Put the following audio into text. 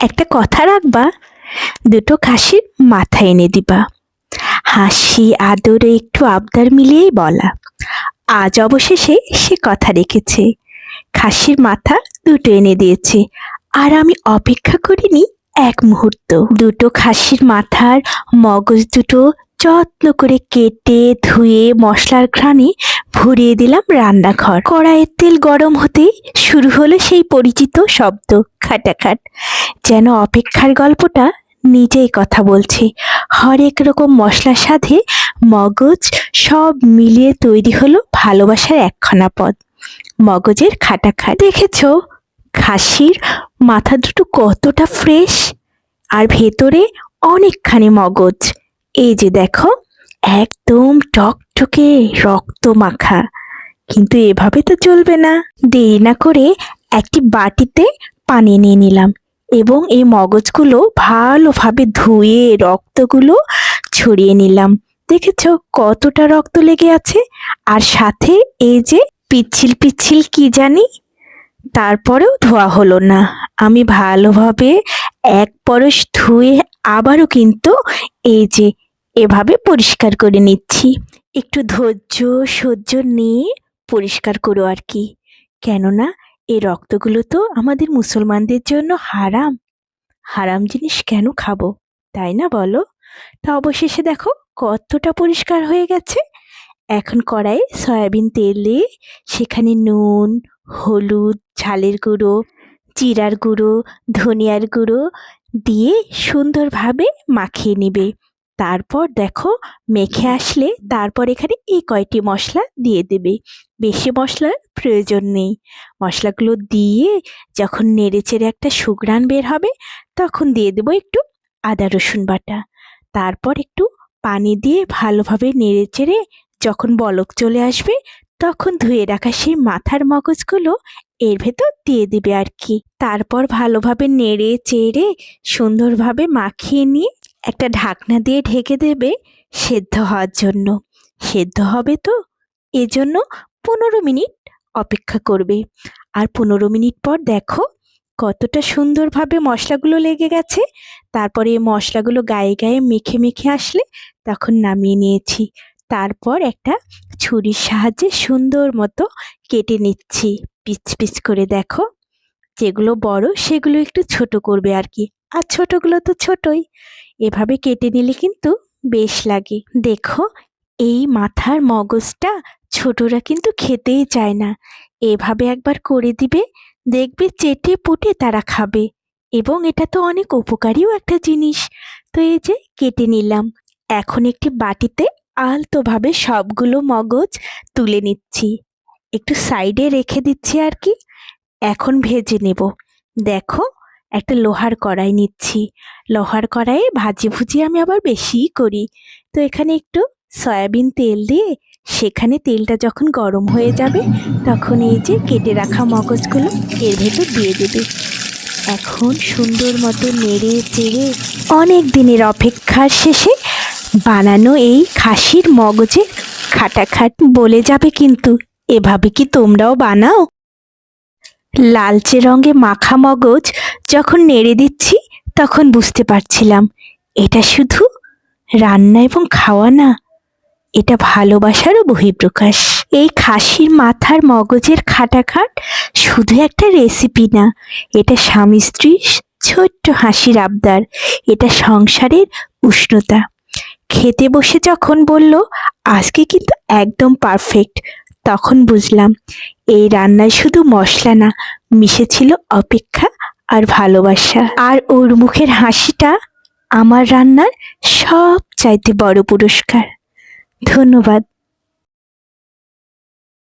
একটা কথা রাখবা, দুটো খাসির মাথা এনে দিবা। হাসি আদরে একটু আবদার মিলিয়েই বলা। আজ অবশেষে সে কথা রেখেছে, খাসির মাথা দুটো এনে দিয়েছে। আর আমি অপেক্ষা করিনি এক মুহূর্ত। দুটো খাসির মাথার মগজ দুটো যত্ন করে কেটে ধুয়ে মশলার ঘ্রাণে ভরিয়ে দিলাম রান্নাঘর। কড়াইয়ের তেল গরম হতেই শুরু হলো সেই পরিচিত শব্দ, খাটাখাট। যেন অপেক্ষার গল্পটা নিজেই কথা বলছে। হরেক রকম মশলার সাথে মগজ সব মিলিয়ে তৈরি হলো ভালোবাসার একখানা পদ, মগজের খাটাখাট। দেখেছো খাসির মাথা দুটো কতটা ফ্রেশ, আর ভেতরে অনেকখানি মগজ। এই যে দেখো, একদম টকটকে রক্ত মাখা। কিন্তু এভাবে তো চলবে না। দেরি না করে একটি বাটিতে পানি নিয়ে নিলাম এবং এই মগজগুলো ভালোভাবে ধুয়ে রক্তগুলো ছড়িয়ে নিলাম। দেখেছো কতটা রক্ত লেগে আছে, আর সাথে এই যে পিচ্ছিল পিচ্ছিল কি জানি, তারপরেও ধোয়া হলো না। আমি ভালোভাবে এক পরশ ধুয়ে আবারও কিন্তু এই যে এভাবে পরিষ্কার করে নিচ্ছি। একটু ধৈর্য সহ্য নিয়ে পরিষ্কার করো আর কি, কেননা এই রক্তগুলো তো আমাদের মুসলমানদের জন্য হারাম। হারাম জিনিস কেন খাবো, তাই না বলো? তা অবশেষে দেখো কতটা পরিষ্কার হয়ে গেছে। এখন কড়াইয়ে সয়াবিন তেল দিয়ে সেখানে নুন, হলুদ, ঝালের গুঁড়ো, জিরার গুঁড়ো, ধনিয়ার গুঁড়ো দিয়ে সুন্দরভাবে মাখিয়ে নিবে। তারপর দেখো মেখে আসলে তারপর এখানে এই কয়টি মশলা দিয়ে দেবে। বেশি মশলার প্রয়োজন নেই। মশলাগুলো দিয়ে যখন নেড়েচেড়ে একটা সুঘ্রাণ বের হবে, তখন দিয়ে দেবো একটু আদা রসুন বাটা। তারপর একটু পানি দিয়ে ভালোভাবে নেড়েচেড়ে যখন বলক চলে আসবে, তখন ধুয়ে রাখা সেই মাথার মগজগুলো এর ভেতর দিয়ে দিবে আর কি। তারপর ভালোভাবে নেড়ে চেড়ে সুন্দরভাবে মাখিয়ে নিয়ে একটা ঢাকনা দিয়ে ঢেকে দেবে সেদ্ধ হওয়ার জন্য। সেদ্ধ হবে তো, এজন্য 15 মিনিট অপেক্ষা করবে। আর 15 মিনিট পর দেখো কতটা সুন্দরভাবে মশলাগুলো লেগে গেছে। তারপরে এই মশলাগুলো গায়ে গায়ে মেখে মেখে আসলে তখন নামিয়ে নিয়েছি। তারপর একটা ছুরির সাহায্যে সুন্দর মতো কেটে নিচ্ছি পিচ পিচ করে। দেখো যেগুলো বড় সেগুলো একটু ছোট করবে আর কি, আর ছোটগুলো তো ছোটই। এভাবে কেটে নিলে কিন্তু বেশ লাগে। দেখো এই মাথার মগজটা ছোটরা কিন্তু খেতেই চায় না। এভাবে একবার করে দিবে, দেখবে চেটে পুটে তারা খাবে। এবং এটা তো অনেক উপকারীও একটা জিনিস। তো এই যে কেটে নিলাম, এখন একটি বাটিতে আলতোভাবে সবগুলো মগজ তুলে নিচ্ছি, একটু সাইডে রেখে দিচ্ছি আর কি। এখন ভেজে নেব। দেখো একটা লোহার কড়াই নিচ্ছি। লোহার কড়াইয়ে ভাজি ভুজি আমি আবার বেশিই করি। তো এখানে একটু সয়াবিন তেল দিয়ে সেখানে তেলটা যখন গরম হয়ে যাবে, তখন এই যে কেটে রাখা মগজগুলো এর ভেতর দিয়ে দেবে। এখন সুন্দর মতো নেড়ে চেড়ে অনেক দিনের অপেক্ষার শেষে বানানো এই খাসির মগজের খাটাখাট বলে যাবে কিন্তু, এভাবে কি তোমরাও বানাও? লালচে রঙে মাখা মগজ যখন নেড়ে দিচ্ছি, তখন বুঝতে পারছিলাম এটা শুধু রান্না এবং খাওয়া না, এটা ভালোবাসারও বহিঃপ্রকাশ। এই খাসির মাথার মগজের খাটাখাট শুধু একটা রেসিপি না, এটা স্বামী স্ত্রীর ছোট্ট হাসির আবদার, এটা সংসারের উষ্ণতা। খেতে বসে যখন বলল আজকে কিন্তু একদম পারফেক্ট, তখন বুঝলাম এই রান্নায় শুধু মশলা না, মিশেছিল অপেক্ষা আর ভালোবাসা। আর ওর মুখের হাসিটা আমার রান্নার সব চাইতে বড় পুরস্কার। ধন্যবাদ।